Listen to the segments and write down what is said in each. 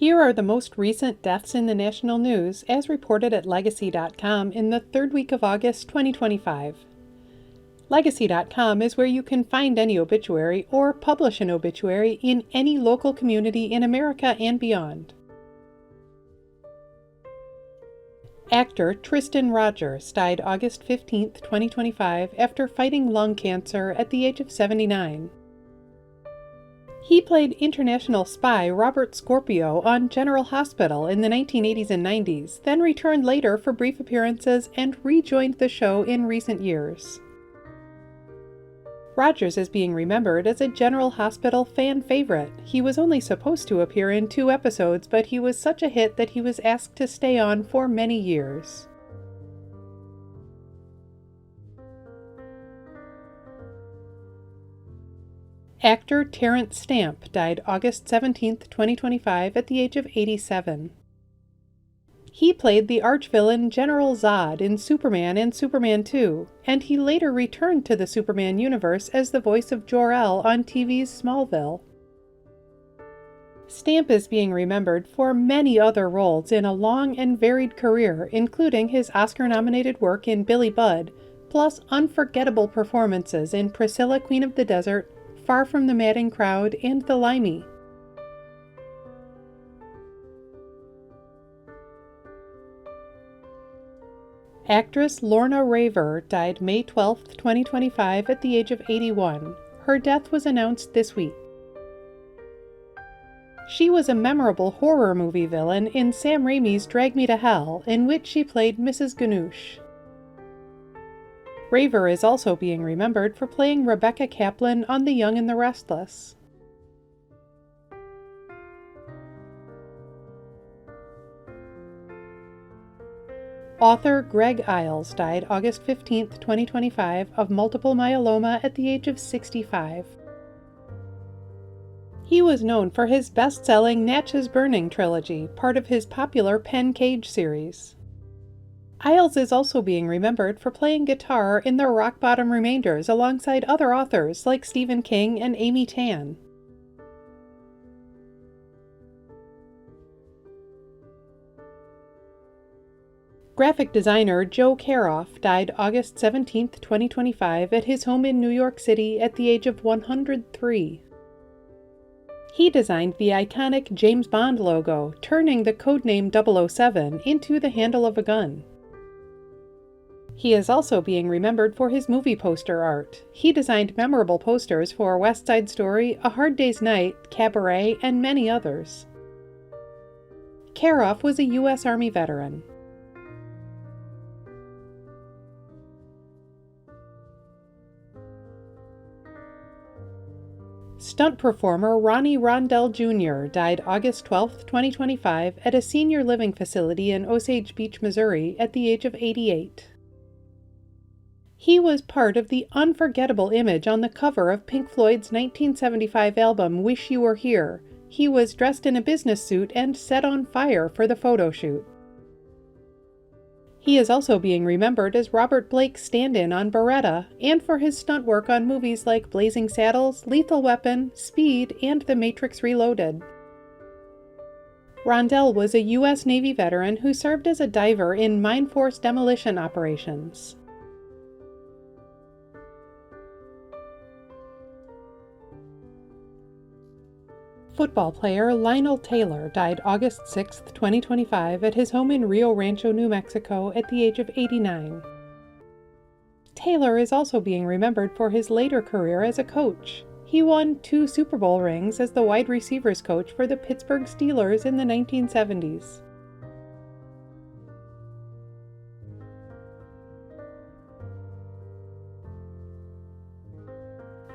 Here are the most recent deaths in the national news as reported at Legacy.com in the third week of August 2025. Legacy.com is where you can find any obituary or publish an obituary in any local community in America and beyond. Actor Tristan Rogers died August 15, 2025 after fighting lung cancer at the age of 79. He played international spy Robert Scorpio on General Hospital in the 1980s and 90s, then returned later for brief appearances and rejoined the show in recent years. Rogers is being remembered as a General Hospital fan favorite. He was only supposed to appear in 2 episodes, but he was such a hit that he was asked to stay on for many years. Actor Terence Stamp died August 17, 2025 at the age of 87. He played the arch-villain General Zod in Superman and Superman 2, and he later returned to the Superman universe as the voice of Jor-El on TV's Smallville. Stamp is being remembered for many other roles in a long and varied career, including his Oscar-nominated work in Billy Budd, plus unforgettable performances in Priscilla, Queen of the Desert, Far from the Madding Crowd, and The Limey. Actress Lorna Raver died May 12, 2025 at the age of 81. Her death was announced this week. She was a memorable horror movie villain in Sam Raimi's Drag Me to Hell, in which she played Mrs. Ganoush. Raver is also being remembered for playing Rebecca Kaplan on The Young and the Restless. Author Greg Iles died August 15, 2025 of multiple myeloma at the age of 65. He was known for his best-selling Natchez Burning trilogy, part of his popular Pen Cage series. Iles is also being remembered for playing guitar in the Rock Bottom Remainders alongside other authors like Stephen King and Amy Tan. Graphic designer Joe Caroff died August 17, 2025 at his home in New York City at the age of 103. He designed the iconic James Bond logo, turning the codename 007 into the handle of a gun. He is also being remembered for his movie poster art. He designed memorable posters for West Side Story, A Hard Day's Night, Cabaret, and many others. Caroff was a U.S. Army veteran. Stunt performer Ronnie Rondell Jr. died August 12, 2025 at a senior living facility in Osage Beach, Missouri at the age of 88. He was part of the unforgettable image on the cover of Pink Floyd's 1975 album Wish You Were Here. He was dressed in a business suit and set on fire for the photo shoot. He is also being remembered as Robert Blake's stand-in on Beretta and for his stunt work on movies like Blazing Saddles, Lethal Weapon, Speed, and The Matrix Reloaded. Rondell was a U.S. Navy veteran who served as a diver in mine force demolition operations. Football player Lionel Taylor died August 6, 2025 at his home in Rio Rancho, New Mexico at the age of 89. Taylor is also being remembered for his later career as a coach. He won 2 Super Bowl rings as the wide receivers coach for the Pittsburgh Steelers in the 1970s.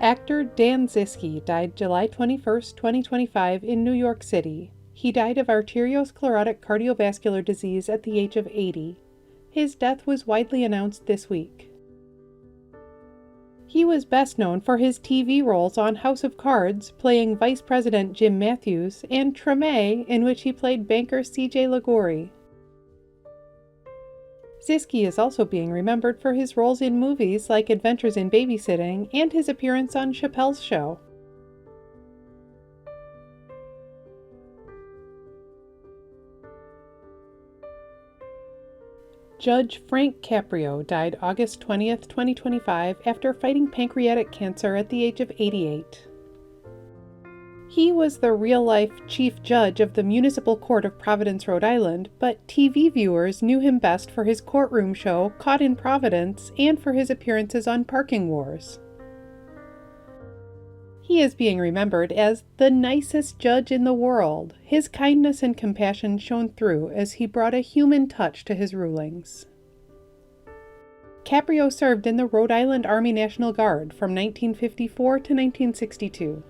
Actor Dan Ziskie died July 21, 2025 in New York City. He died of arteriosclerotic cardiovascular disease at the age of 80. His death was widely announced this week. He was best known for his TV roles on House of Cards, playing Vice President Jim Matthews, and Treme, in which he played banker C.J. Liguori. Ziskie is also being remembered for his roles in movies like Adventures in Babysitting and his appearance on Chappelle's Show. Judge Frank Caprio died August 20th, 2025 after fighting pancreatic cancer at the age of 88. He was the real-life chief judge of the Municipal Court of Providence, Rhode Island, but TV viewers knew him best for his courtroom show, Caught in Providence, and for his appearances on Parking Wars. He is being remembered as the nicest judge in the world. His kindness and compassion shone through as he brought a human touch to his rulings. Caprio served in the Rhode Island Army National Guard from 1954 to 1962.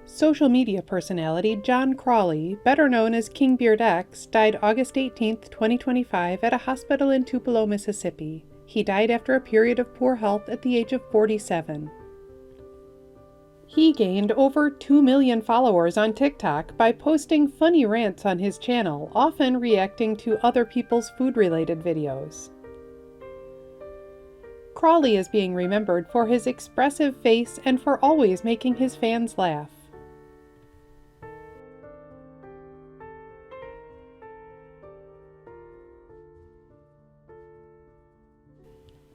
Social media personality John Crawley, better known as KingBeardX, died August 18, 2025 at a hospital in Tupelo, Mississippi. He died after a period of poor health at the age of 47. He gained over 2 million followers on TikTok by posting funny rants on his channel, often reacting to other people's food-related videos. Crawley is being remembered for his expressive face and for always making his fans laugh.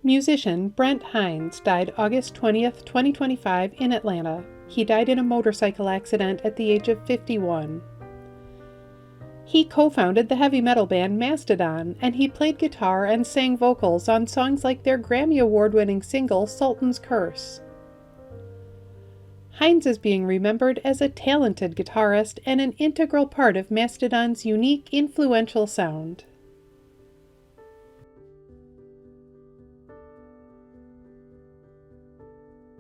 Musician Brent Hinds died August 20th, 2025 in Atlanta. He died in a motorcycle accident at the age of 51. He co-founded the heavy metal band Mastodon, and he played guitar and sang vocals on songs like their Grammy Award-winning single Sultan's Curse. Hinds is being remembered as a talented guitarist and an integral part of Mastodon's unique, influential sound.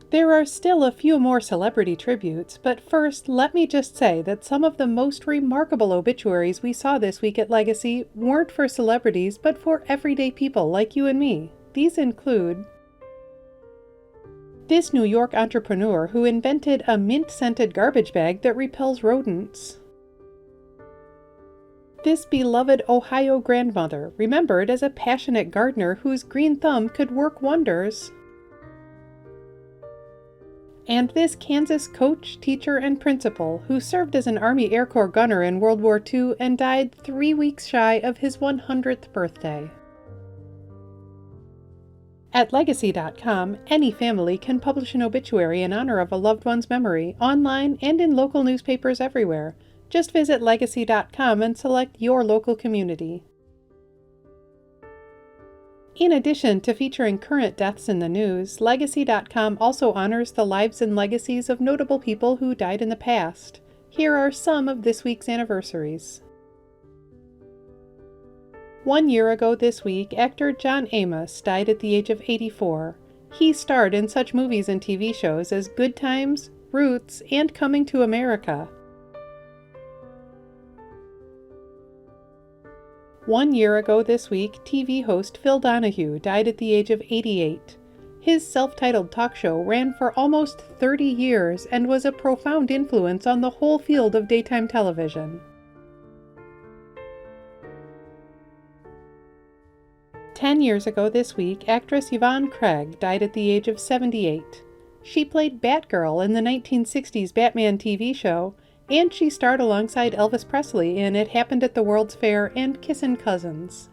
There are still a few more celebrity tributes, but first, let me just say that some of the most remarkable obituaries we saw this week at Legacy weren't for celebrities, but for everyday people like you and me. These include this New York entrepreneur who invented a mint-scented garbage bag that repels rodents. This beloved Ohio grandmother, remembered as a passionate gardener whose green thumb could work wonders. And this Kansas coach, teacher, and principal who served as an Army Air Corps gunner in World War II and died 3 weeks shy of his 100th birthday. At Legacy.com, any family can publish an obituary in honor of a loved one's memory, online and in local newspapers everywhere. Just visit Legacy.com and select your local community. In addition to featuring current deaths in the news, Legacy.com also honors the lives and legacies of notable people who died in the past. Here are some of this week's anniversaries. 1 year ago this week, actor John Amos died at the age of 84. He starred in such movies and TV shows as Good Times, Roots, and Coming to America. 1 year ago this week, TV host Phil Donahue died at the age of 88. His self-titled talk show ran for almost 30 years and was a profound influence on the whole field of daytime television. 10 years ago this week, actress Yvonne Craig died at the age of 78. She played Batgirl in the 1960s Batman TV show, and she starred alongside Elvis Presley in It Happened at the World's Fair and Kissin' Cousins.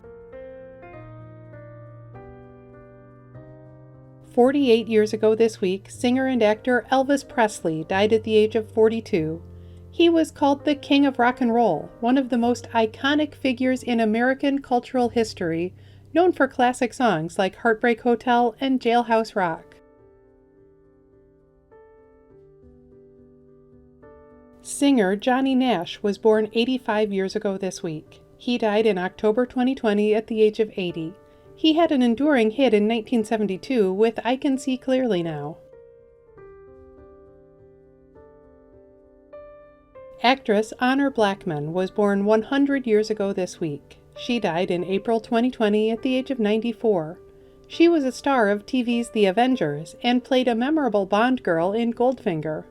48 years ago this week, singer and actor Elvis Presley died at the age of 42. He was called the King of Rock and Roll, one of the most iconic figures in American cultural history, known for classic songs like Heartbreak Hotel and Jailhouse Rock. Singer Johnny Nash was born 85 years ago this week. He died in October 2020 at the age of 80. He had an enduring hit in 1972 with I Can See Clearly Now. Actress Honor Blackman was born 100 years ago this week. She died in April 2020 at the age of 94. She was a star of TV's The Avengers and played a memorable Bond girl in Goldfinger.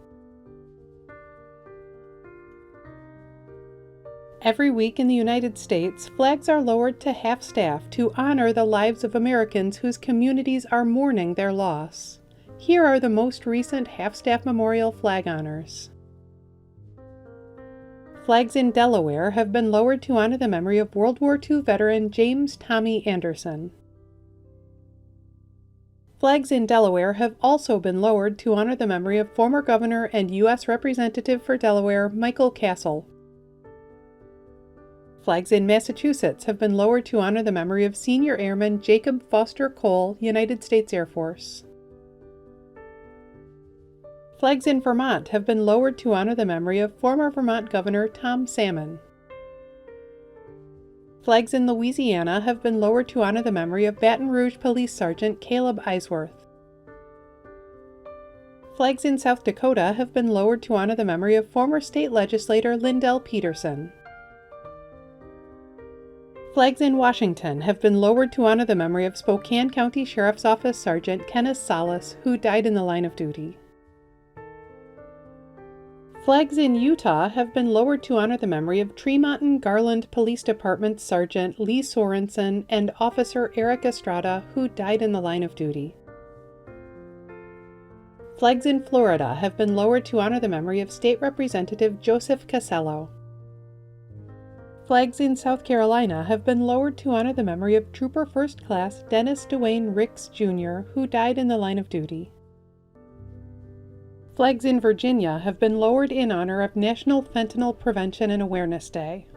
Every week in the United States, flags are lowered to half-staff to honor the lives of Americans whose communities are mourning their loss. Here are the most recent half-staff memorial flag honors. Flags in Delaware have been lowered to honor the memory of World War II veteran James Tommy Anderson. Flags in Delaware have also been lowered to honor the memory of former Governor and U.S. Representative for Delaware Michael Castle. Flags in Massachusetts have been lowered to honor the memory of Senior Airman Jacob Foster Cole, United States Air Force. Flags in Vermont have been lowered to honor the memory of former Vermont Governor Tom Salmon. Flags in Louisiana have been lowered to honor the memory of Baton Rouge Police Sergeant Caleb Eisworth. Flags in South Dakota have been lowered to honor the memory of former state legislator Lindell Peterson. Flags in Washington have been lowered to honor the memory of Spokane County Sheriff's Office Sergeant Kenneth Salas, who died in the line of duty. Flags in Utah have been lowered to honor the memory of Tremont and Garland Police Department Sergeant Lee Sorensen and Officer Eric Estrada, who died in the line of duty. Flags in Florida have been lowered to honor the memory of State Representative Joseph Casello. Flags in South Carolina have been lowered to honor the memory of Trooper First Class Dennis Dwayne Ricks Jr., who died in the line of duty. Flags in Virginia have been lowered in honor of National Fentanyl Prevention and Awareness Day.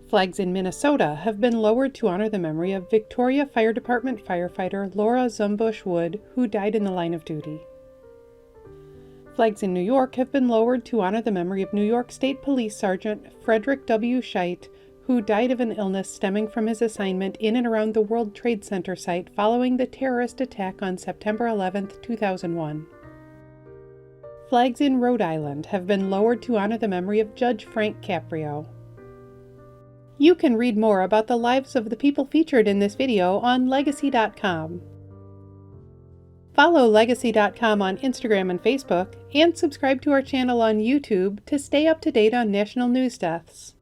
Flags in Minnesota have been lowered to honor the memory of Victoria Fire Department firefighter Laura Zumbush Wood, who died in the line of duty. Flags in New York have been lowered to honor the memory of New York State Police Sergeant Frederick W. Scheidt, who died of an illness stemming from his assignment in and around the World Trade Center site following the terrorist attack on September 11, 2001. Flags in Rhode Island have been lowered to honor the memory of Judge Frank Caprio. You can read more about the lives of the people featured in this video on Legacy.com. Follow Legacy.com on Instagram and Facebook, and subscribe to our channel on YouTube to stay up to date on national news deaths.